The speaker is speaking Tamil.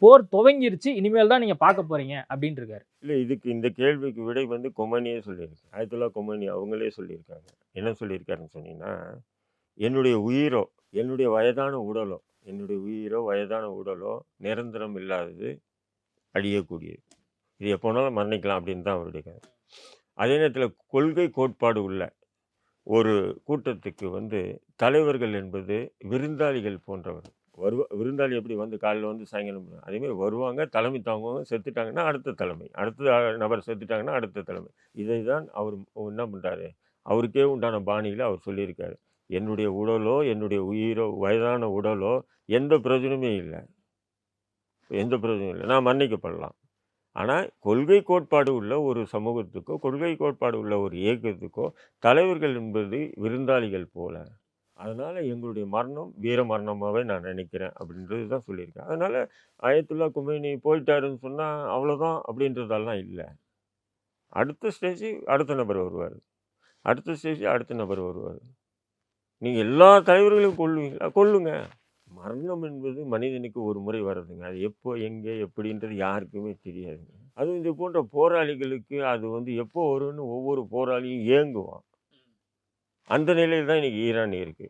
போர் துவங்கிருச்சு, இனிமேல் தான் நீங்க பார்க்க போறீங்க அப்படின்னு இருக்காரு. இல்லை, இதுக்கு இந்த கேள்விக்கு விடை வந்து கொமனியே சொல்லியிருக்கு. ஆயத்துல்லா கொமனி அவங்களே சொல்லியிருக்காங்க. என்ன சொல்லியிருக்காருன்னு சொன்னீங்கன்னா, என்னுடைய உயிரோ, என்னுடைய வயதான உடலோ, என்னுடைய உயிரோ வயதான உடலோ நிரந்தரம் இல்லாதது, அழியக்கூடியது. இது எப்போ வேணாலும் மரணிக்கலாம் அப்படின்னு தான் அவருடைய கருத்து. அதே நேரத்தில் கொள்கை கோட்பாடு உள்ள ஒரு கூட்டத்துக்கு வந்து தலைவர்கள் என்பது விருந்தாளிகள் போன்றவர். விருந்தாளி எப்படி வந்து காலையில் வந்து சாயங்காலம் அதேமாதிரி வருவாங்க, தலைமை தாங்குவாங்க, செத்துட்டாங்கன்னா அடுத்த தலைமை, அடுத்த நபர் செத்துட்டாங்கன்னா அடுத்த தலைமை. இதை தான் அவர் என்ன பண்ணுறாரு, அவருக்கே உண்டான பாணியில் அவர் சொல்லியிருக்காரு. என்னுடைய உடலோ, என்னுடைய உயிரோ, வயதான உடலோ எந்த பிரயோஜனமே இல்லை, எந்த பிரயோஜனம் இல்லை, நான் மன்னிக்கப்படலாம். ஆனால் கொள்கை கோட்பாடு உள்ள ஒரு சமூகத்துக்கோ, கொள்கை கோட்பாடு உள்ள ஒரு இயக்கத்துக்கோ தலைவர்கள் என்பது விருந்தாளிகள் போல. அதனால் எங்களுடைய மரணம் வீர மரணமாகவே நான் நினைக்கிறேன் அப்படின்றது தான் சொல்லியிருக்கேன். அதனால் ஆயத்துல்லா கொமேனி போயிட்டாருன்னு சொன்னால் அவ்வளோதான் அப்படின்றதெல்லாம் இல்லை. அடுத்த ஸ்டேஜ் அடுத்த நபர் வருவார், அடுத்த ஸ்டேஜ் அடுத்த நபர் வருவார். நீங்கள் எல்லா தலைவர்களையும் கொல்லுவீங்களா? கொல்லுங்க. மரணம் என்பது மனிதனுக்கு ஒரு முறை வர்றதுங்க. அது எப்போ, எங்கே, எப்படின்றது யாருக்குமே தெரியாதுங்க. அதுவும் இது போன்ற போராளிகளுக்கு அது வந்து எப்போ வரும்னு ஒவ்வொரு போராளியும் ஏங்குவான். அந்த நிலையில் தான் இன்னைக்கு ஈரான் இருக்குது.